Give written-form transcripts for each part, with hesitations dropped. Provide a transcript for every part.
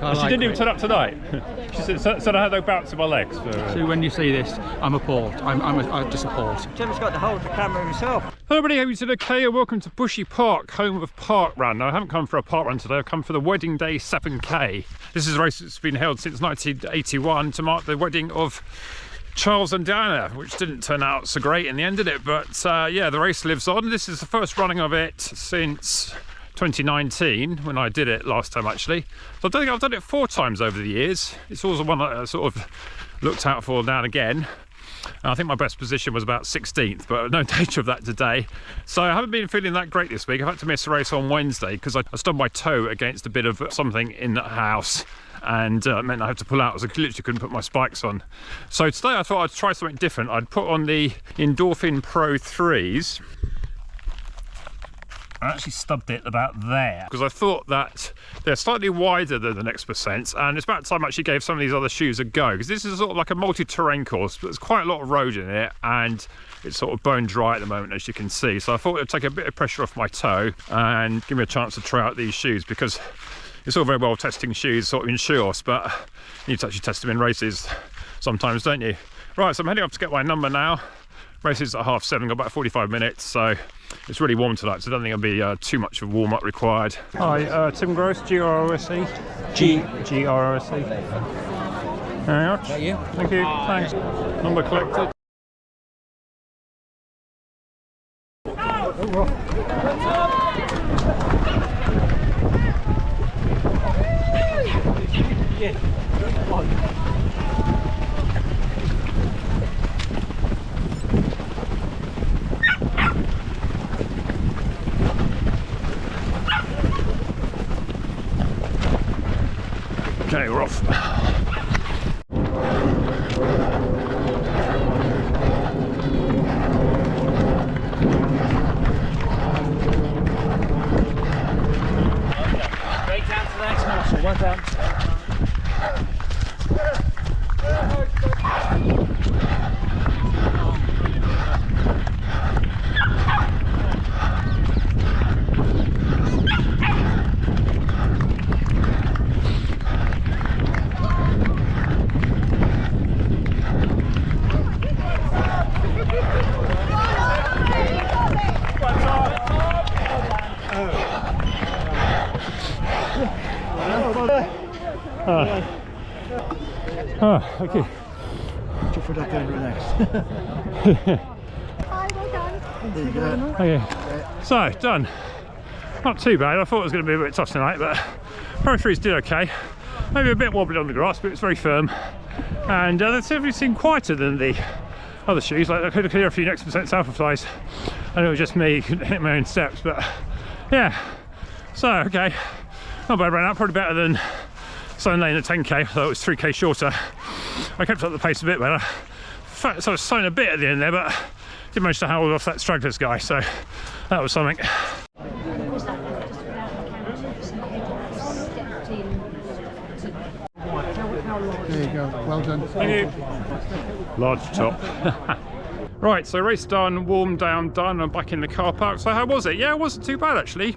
She didn't even turn up tonight. She said I had no bounce in my legs. So when you see this, I'm appalled. I'm just appalled. Jim's got to hold the camera himself. Hello everybody, how are you doing? Okay, welcome to Bushy Park, home of Park Run. Now, I haven't come for a park run today, I've come for the Wedding Day 7K. This is a race that's been held since 1981 to mark the wedding of Charles and Diana, which didn't turn out so great in the end, did it? But yeah, the race lives on. This is the first running of it since 2019, when I did it last time actually. So I don't think I've done it 4 times over the years. It's always one that I sort of looked out for now and again. And I think my best position was about 16th, but no data of that today. So I haven't been feeling that great this week. I've had to miss a race on Wednesday because I stubbed my toe against a bit of something in the house, and it meant I had to pull out, so I literally couldn't put my spikes on. So today I thought I'd try something different. I'd put on the Endorphin Pro 3s. I actually stubbed it about there because I thought that they're slightly wider than the next percent, and it's about time I actually gave some of these other shoes a go, because this is sort of like a multi-terrain course, but there's quite a lot of road in it and it's sort of bone dry at the moment, as you can see. So I thought it would take a bit of pressure off my toe and give me a chance to try out these shoes, because it's all very well testing shoes sort of in shoes, but you need to actually test them in races sometimes, don't you? Right, so I'm heading off to get my number now. Race is at 7:30, got about 45 minutes, so it's really warm tonight, so I don't think there'll be too much of warm-up required. Hi, Tim Gross, G-R-O-S-E. G-R-O-S-E. Very much. Thank you. Thank you, thanks. Number collected. Okay, we're off. Straight down to the next marshal. One down. Okay. Just for that and relax. There you go. Okay, so done. Not too bad. I thought it was going to be a bit tough tonight, but Pro 3s did okay. Maybe a bit wobbly on the grass, but it's very firm. And they definitely seemed quieter than the other shoes. Like I could clear a few next percent alpha flies, and it was just me hitting my own steps. But yeah, so okay, not bad run out. Probably better than Sunday in the 10K, although it was 3K shorter. I kept up the pace a bit better. So I was slowing a bit at the end there, but did manage to hold off that Stragglers guy, so that was something. There you go. Well done. Thank you. Large top. Right, so race done, warm down done. I'm back in the car park. So how was it? Yeah, it wasn't too bad actually.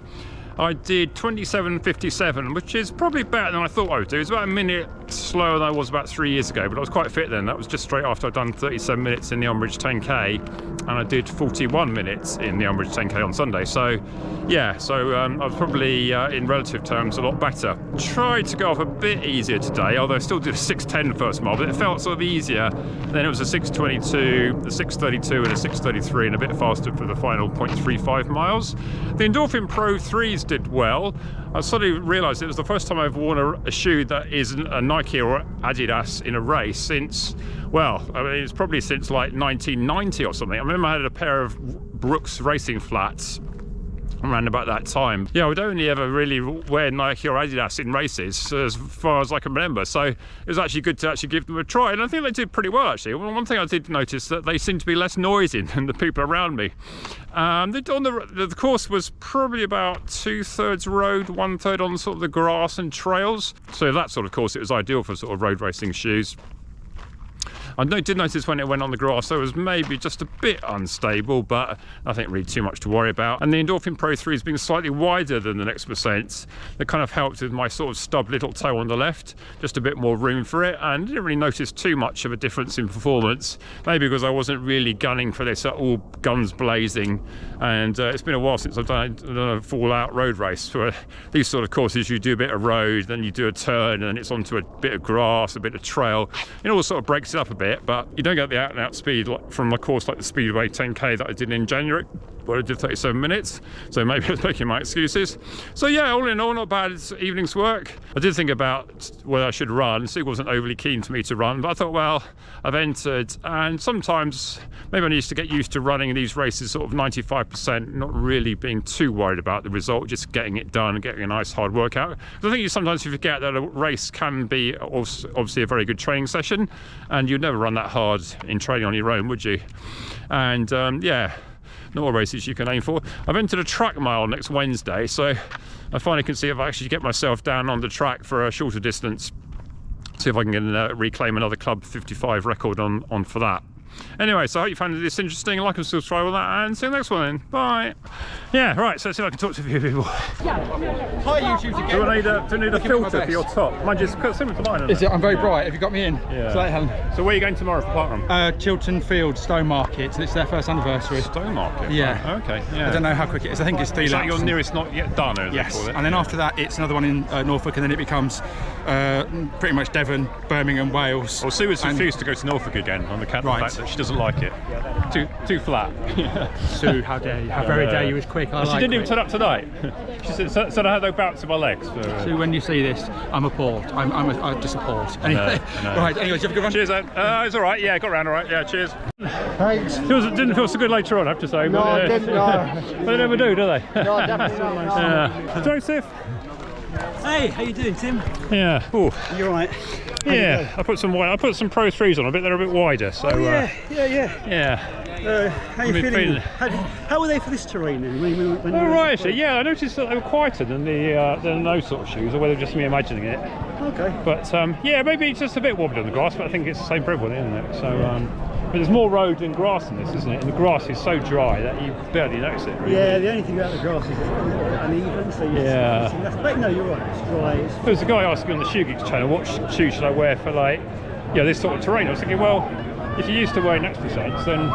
I did 27:57, which is probably better than I thought I would do. It's about a minute slower than I was about 3 years ago, but I was quite fit then. That was just straight after I'd done 37 minutes in the Umbridge 10K, and I did 41 minutes in the Umbridge 10K on Sunday. So yeah, I was probably in relative terms a lot better. Tried to go off a bit easier today, although I still did a 6:10 first mile, but it felt sort of easier. Then it was a 6:22, a 6:32 and a 6:33, and a bit faster for the final 0.35 miles. The Endorphin Pro 3s did well. I suddenly realised it was the first time I've worn a shoe that isn't a Nike or Adidas in a race since, well, I mean, it's probably since like 1990 or something. I remember I had a pair of Brooks racing flats around about that time. Yeah, I would only ever really wear Nike or Adidas in races as far as I can remember, so it was actually good to actually give them a try, and I think they did pretty well actually. One thing I did notice that they seemed to be less noisy than the people around me. The course was probably about 2/3 road, 1/3 on sort of the grass and trails, so that sort of course it was ideal for sort of road racing shoes. I did notice when it went on the grass, so it was maybe just a bit unstable, but nothing really too much to worry about. And the Endorphin Pro 3 has been slightly wider than the next percent. That kind of helped with my sort of stub little toe on the left, just a bit more room for it, and didn't really notice too much of a difference in performance. Maybe because I wasn't really gunning for this at all guns blazing, and it's been a while since I've done a full-out road race. For these sort of courses, you do a bit of road, then you do a turn, and then it's onto a bit of grass, a bit of trail. It all sort of breaks it up a bit, but you don't get the out-and-out speed like from a course like the Speedway 10K that I did in January, where I did 37 minutes, so maybe I was making my excuses. So yeah, all in all, not bad evening's work. I did think about whether I should run. Sue wasn't overly keen for me to run, but I thought, well, I've entered, and sometimes maybe I need to get used to running in these races sort of 95%, not really being too worried about the result, just getting it done and getting a nice hard workout. Because I think sometimes you forget that a race can be obviously a very good training session, and you'd never run that hard in training on your own, would you? And yeah, not all races you can aim for. I've entered a track mile next Wednesday, so I finally can see if I actually get myself down on the track for a shorter distance. See if I can reclaim another Club 55 record on for that. Anyway, so I hope you found this interesting. Like and subscribe on that, and see you next one then. Bye. Yeah, right, so let's see if I can talk to a few people. Hi YouTube again. Do I need a filter for your top? Mine just similar to mine. Is it? I'm very bright. Have you got me in? Yeah. So where are you going tomorrow for parkrun? Chiltern Field, Stowmarket, and it's their first anniversary. Stowmarket? Yeah. Right. Okay, yeah. I don't know how quick it is. I think it's 3 laps. Is that your nearest not yet done? Yes. And then after that, it's another one in Norfolk, and then it becomes pretty much Devon, Birmingham, Wales. Well, Sue was refused to go to Norfolk again on the fact that she doesn't like it. Too flat. Sue, how dare you? How very dare you? Was quick. She didn't even turn up tonight. She said I had no bounce in my legs. Sue, when you see this, I'm appalled. I'm just appalled. Anyway, right. Anyways, you have a good one. Cheers, Ed. It's all right. Yeah, got around all right. Yeah, cheers. Thanks. Didn't feel so good later on, I have to say. No, I didn't. No. They never do they? No, definitely not. Joseph. Hey, how you doing, Tim? Yeah. Ooh. You alright? Yeah. I put some Pro 3s on. I bet they're a bit wider. So. Yeah. How you feeling? How were they for this terrain then? Oh, right, actually, yeah, I noticed that they were quieter than those sort of shoes, or whether just me imagining it. Okay. But yeah, maybe it's just a bit wobbly on the grass, but I think it's the same for everybody, isn't it? So, but there's more road than grass in this, isn't it? And the grass is so dry that you barely notice it, really. Yeah, the only thing about the grass is it's a little bit uneven, so you're but no, you're right, it's dry. There was a guy asking on the Shoe Geeks channel, what shoes should I wear for this sort of terrain? I was thinking, well, if you're used to wearing next percents, then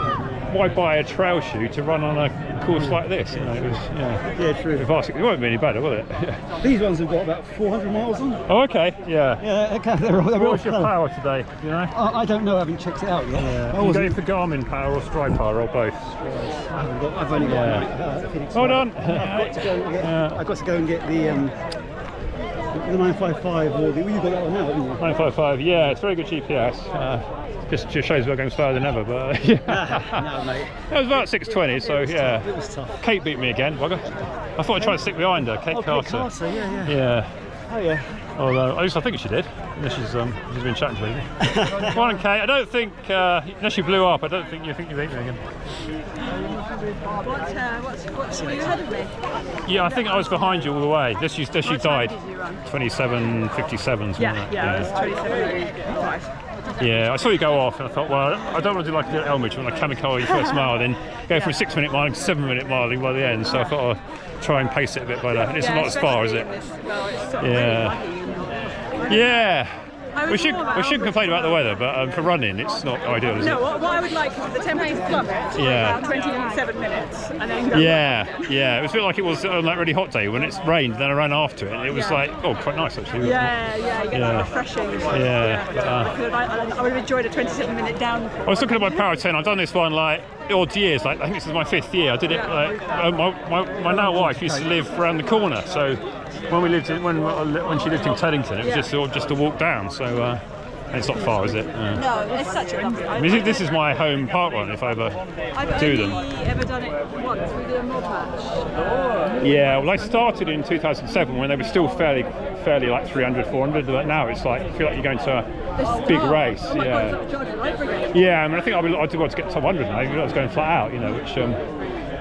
why buy a trail shoe to run on a course like this? You know, it was, yeah, true. It won't be any better, will it? These ones have got about 400 miles on. Oh, okay, yeah. Yeah, okay, they're What's your power today? You know? I don't know, I haven't checked it out yet. Yeah. Are you going for Garmin power or Stride power or both? I've only got Phoenix. Hold on. I've got to go and get the 955 or the. Well, you've got that one now, haven't you? 955, yeah, it's very good GPS. Just shows we're going slower than ever, but no, mate. It was about 6:20, so yeah. It was tough. Kate beat me again, bugger. I thought I'd try to stick behind her, Kate Carter. Carter, yeah. Yeah. Oh yeah. Although, at least I think she did. Unless she's been chatting to me. Come on, Kate. I don't think, unless she blew up, I don't think you beat me again. What's you ahead of me? Yeah, I think I was behind you all the way. Unless she died. 27:57. Yeah, it was 27:55. Yeah, I saw you go off and I thought, well, I don't want to do like a Elmridge when I kamikaze first mile, then go for a 6-minute mile and 7-minute miling by the end. So I thought I'd try and pace it a bit better. And it's not as far, is it? Yeah. We shouldn't complain about the weather, but for running, it's not ideal, is it? No, what I would like is the tempo is plummet to around 27 minutes, and then go. Yeah. It was a bit like it was on that really hot day when it's rained. Then I ran after it, and it was quite nice actually. Yeah, you get that refreshing. I would have enjoyed a 27-minute down. I was looking at my Power 10. I've done this one odd years. I think this is my 5th year. I did it. My now wife used to live around the corner, so. When when she lived in Teddington, it was just a walk down. So it's not far, is it? No, it's such a lovely. I mean, this is my home park run if I ever do them. I've ever done it once. We did a mod match. Yeah, well, I started in 2007 when they were still fairly like 300, 400. But now it's like I feel like you're going to a big race. Oh my God, yeah, I mean, I think I'd want to get top 100 now. I was going flat out, which.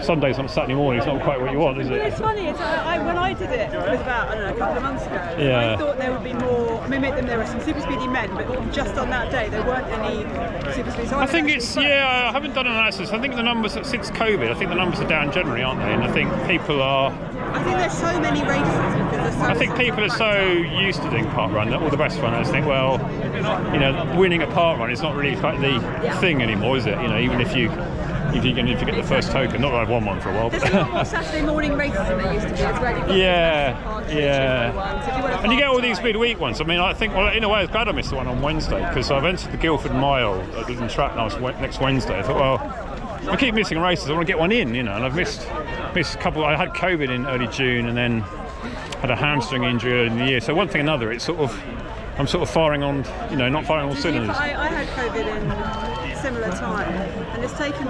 Sundays on a Saturday morning is not quite what you want, is Well, it? it's funny. When I did it, it was about, I don't know, a couple of months ago. Yeah. I thought there would be more. I mean, there were some super speedy men, but just on that day there weren't any super speedy. So I think it's, I haven't done an analysis. I think the numbers since COVID, I think the numbers are down generally, aren't they? And I think people are. I think there's so many races because there's so. I think people are so used to doing park run that all the best runners think, well, you know, winning a park run is not really quite the thing anymore, is it? You know, even if you get the first token. Not that I've won one for a while. There's a lot more Saturday morning races than there used to be as well. You've got and you get all these midweek ones. I mean, I think, well, in a way, I was glad I missed the one on Wednesday because I've entered the Guildford Mile at the track next Wednesday. I thought, well, I keep missing races. I want to get one in, you know. And I've missed a couple. I had COVID in early June and then had a hamstring injury early in the year. So one thing or another, it's sort of. I'm sort of firing on, you know, not firing on all cylinders. I had COVID in similar time, and it's taken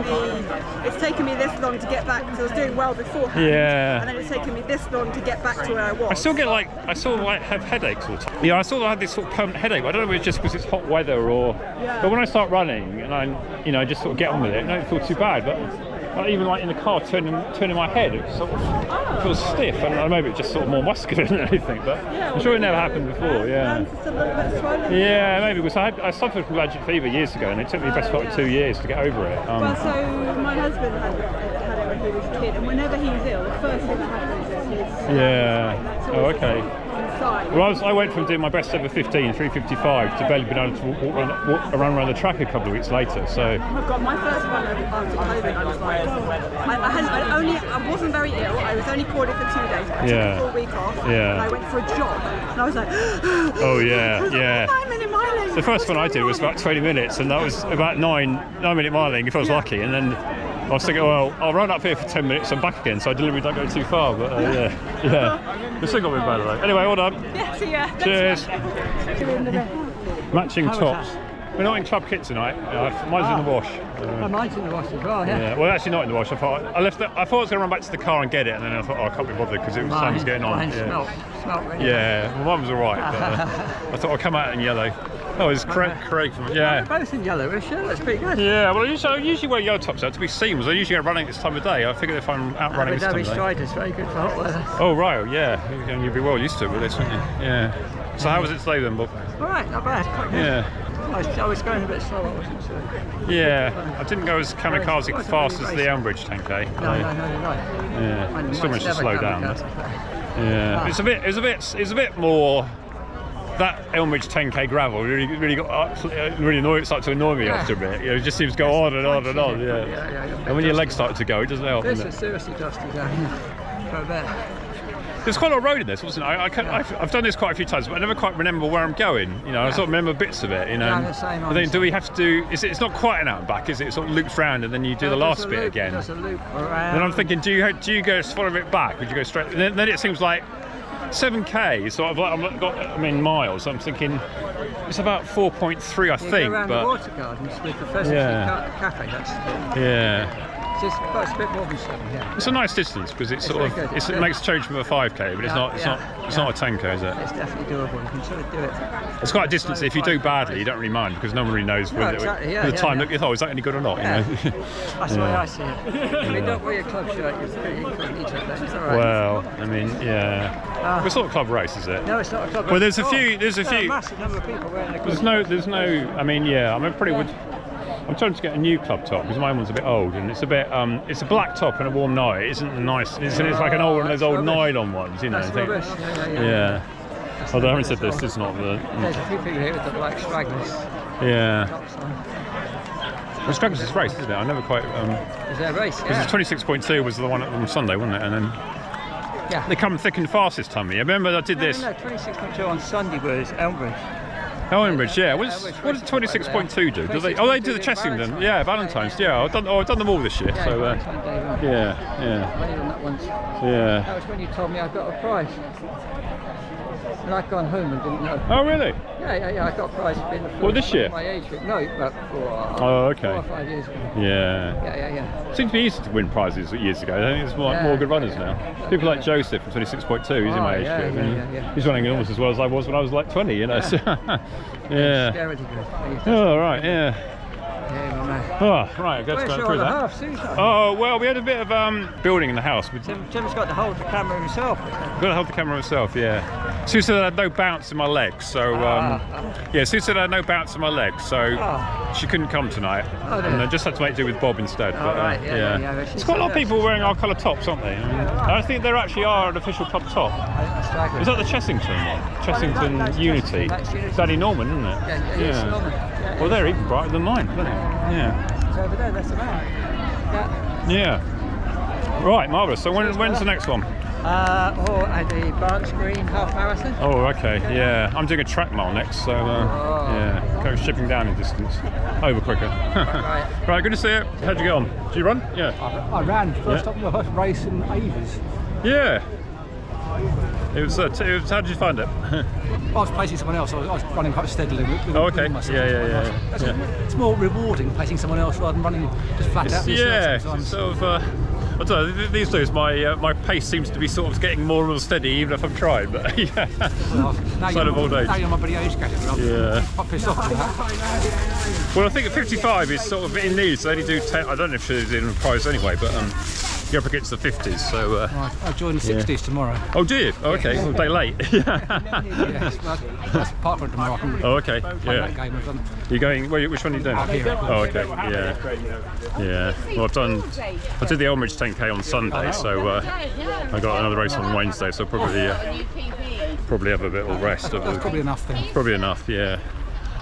me this long to get back because I was doing well beforehand. Yeah. And then it's taken me this long to get back to where I was. I still have headaches all the time. Yeah, I sort of had this sort of permanent headache. I don't know if it's just because it's hot weather or. Yeah. But when I start running and I just sort of get on with it, I don't feel too bad. But even like in the car, turning my head, it sort of feels stiff. I don't know, maybe it's just sort of more muscular than anything. But I'm sure it never happened before. Yeah. Yeah, maybe because I suffered from allergic fever years ago, and it took me the best part of 2 years to get over it. Well, so my husband had it when he was a kid, and whenever he was ill, the first thing that happens is his. Yeah. Oh, okay. Well, I went from doing my best ever 15, 3:55, to barely being able to walk around the track a couple of weeks later. So. Oh God, my first run after COVID, I was like, I wasn't very ill. I was only poorly for 2 days. I took a full week off. Yeah. And I went for a jog, and I was like, oh yeah, yeah. 9 minute miling. The first one I did was about 20 minutes, and that was about 9-minute miling if I was lucky, and then. I was thinking, well, I'll run up here for 10 minutes and back again, so I deliberately don't go too far. But yeah. It's still got me better though. Anyway, well done. Yeah, see ya. Cheers. Matching tops. We're not in club kit tonight. Mine's in the wash. Mine's in the wash as well, yeah. Well, actually not in the wash. I thought I was going to run back to the car and get it, and then I thought, I can't be bothered because the sun was getting on. Mine smelt really. Yeah, well, mine was alright, but I thought I'd come out in yellow. Oh, it's Craig. Yeah. Both in yellow, sure, that's pretty good. Yeah, well, I usually wear yellow tops out to be seamless. I usually go running this time of day. I figure if I'm out running this time of day. Stragglers very good for hot weather. Oh, right, yeah. You'd be well used to it with this, wouldn't you? Yeah. So how was it today then, Bob? Alright, not bad, quite good. Yeah. I was going a bit slow, I wasn't so. Yeah, I didn't go as kamikaze fast as the Elmbridge 10k. No. Yeah, still managed to slow down. But, yeah, it's a bit more. That Elmbridge 10k gravel really started to annoy me after a bit. It just seems to go on and on and on. Yeah. And when your legs start to go, it doesn't help. This is seriously dusty down here for a bit. There's quite a lot of road in this, wasn't it? I've done this quite a few times, but I never quite remember where I'm going. You know, I sort of remember bits of it. You know. Yeah, the same. I think, do we have to do? It's not quite an out and back, is it? It sort of loops round and then you do the last bit again. There's a loop around. Then I'm thinking, do you go follow it back? Would you go straight? Then it seems like 7k. So I'm in miles. I'm thinking it's about 4.3, I think. Go around the water gardens with the first cafe. That's it's a bit more than 7, yeah. It's a nice distance because it makes a change from a 5k, but it's not a 10k, is it? It's definitely doable. You can sort of do it. It's quite a distance. If you do badly, you don't really mind because no one really knows whether the time. Look, is that any good or not? Yeah. You know? That's the way I see it. I mean, don't wear your club shirt. You're pretty equal each other. It's all right. Well, I mean, yeah. It's not a club race, is it? No, it's not a club race. Well, there's a few. A massive number of people wearing the club. There's no. I mean, yeah. I'm trying to get a new club top because my one's a bit old and it's a bit. It's a black top and a warm night. It isn't nice. It's like an old one of those old nylon ones, you know. That's rubbish. Yeah. Although having said this, it's not the. There's a few people here with the black stragglers. Yeah. The Stragglers is race, isn't it? I never quite. Is there a race? Because 26.2 was the one on Sunday, wasn't it? And then. Yeah. They come thick and fast this time. I remember I did this. No, 26.2 on Sunday was Elmbridge. Elmbridge, yeah. What does 26.2 do? Do they? Oh, they do the Chessington. Yeah, Valentine's. Yeah, I've done them all this year. Yeah, so yeah. I've only done that once. Yeah. That was when you told me I got a prize. And I'd gone home and didn't know. Oh, really? Yeah. I got a prize for being the first. What, this year? My age group. No, about 4 or 5 years ago. Yeah. Yeah. It seemed to be easy to win prizes years ago. I think there's more good runners now. People like Joseph from 26.2, he's in my age group. Yeah. He's running almost as well as I was when I was like 20, you know. So, yeah. Scarily good. Oh, right, yeah. Yeah, my man. Oh, right, I guess Where's go your through other that. half, Susan? Oh, well, we had a bit of building in the house. We've Jim's got to hold the camera himself. got to hold the camera himself, yeah. Sue said I had no bounce in my legs, so yeah, Sue said I had no bounce in my legs, so she couldn't come tonight. Oh, And I just had to make do with Bob instead. Oh, right, yeah. There's quite a lot of people wearing our colour tops, aren't they? I think there actually are an official club top. Is that the Chessington one? Chessington Unity. That's Unity. Danny Norman, isn't it? Yeah, it's Norman. Yeah, Well, they're even brighter than mine, aren't they? Yeah. it's over there, that's the man. Yeah. Right, marvellous. So when's the next one? At the Barnes Green half marathon. Oh, okay, yeah. I'm doing a track mile next, so yeah, go shipping down in distance. Over quicker. Right, good to see you. How'd you get on? Did you run? Yeah. I ran first race in ages. Yeah. It was, how did you find it? I was placing someone else. I was running quite steadily. Oh, okay. Myself. Yeah. It's more rewarding placing someone else rather than running just flat out. Yeah, sometimes. sort of. I don't know, these days my pace seems to be sort of getting more and more steady, even if I'm trying. But yeah, Well, sign of old age. Now you're my bloody age category. Yeah. I'm pissed off with that. Well, I think at 55 is sort of in need. So they only do 10. I don't know if she's in a prize anyway, but you're up against the 50s. So. I join the 60s tomorrow. Oh, do you? Oh, okay. Well, a day late. Yes, that's part of tomorrow. I can Oh, okay. play that game with them. You're going? Which one are you doing? here. Oh, okay. Yeah. Well, I did the Elmridge 10K on Sunday, so I got another race on Wednesday, so probably have a bit of a rest. That's probably enough then. Probably enough. Yeah.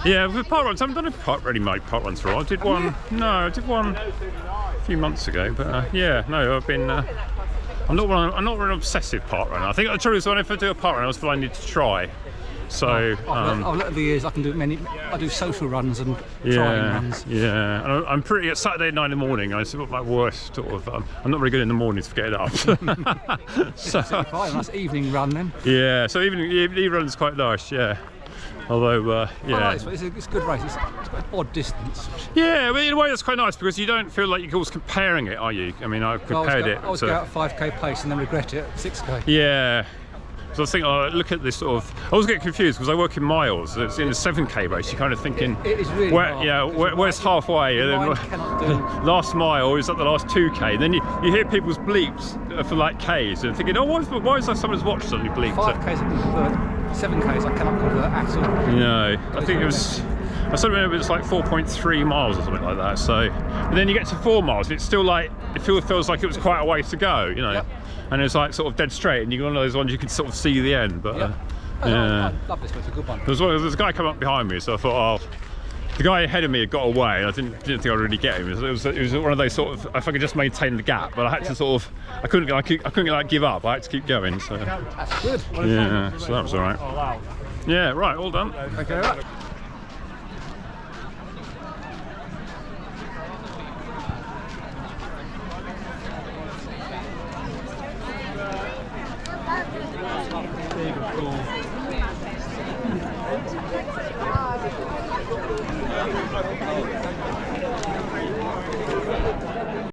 Yeah. With park runs, I haven't done a park run through. I did one. No, I did one a few months ago, but yeah. No, I've been. I'm not an obsessive park runner. I think the truth is, when if I do a park run, I always feel I need to try. So I've let the years I can do many. I do social runs and trying runs. Yeah. And I'm pretty at Saturday at 9 in the morning. I sort of my worst sort of. I'm not very good in the mornings for getting up. So Fine, nice evening run then. yeah. So evening run is quite nice. Yeah. Although yeah. It's a good race. It's quite an odd distance. Yeah, well, in a way that's quite nice because you don't feel like you're always comparing it, are you? I mean, I've compared it. I always go out 5k pace and then regret it at 6k. Yeah. So I think, look at this sort of. I always get confused because I work in miles. So it's in a 7k race. You're kind of thinking, It is really hard, where's halfway? And Mine then cannot do. last mile is that the last 2k. And then you hear people's bleeps for like k's and thinking, oh, why is that someone's watch suddenly bleeped? 5k's I can convert. 7k's I cannot convert at all. No, I think it was. I sort of remember it's like 4.3 miles or something like that. So, but then you get to 4 miles, and it's still like it feels like it was quite a way to go, you know. Yep. And it's like sort of dead straight, and you're one of those ones you can sort of see the end. But Yep. yeah, I love this one. It's a good one. there's a guy come up behind me, so I thought, oh, the guy ahead of me had got away, and I didn't think I'd really get him. It was one of those sort of if I could just maintain the gap, but I had to sort of I couldn't like give up. I had to keep going. So That's good. yeah, so that was all right. Yeah, right, all done. Thank you very much.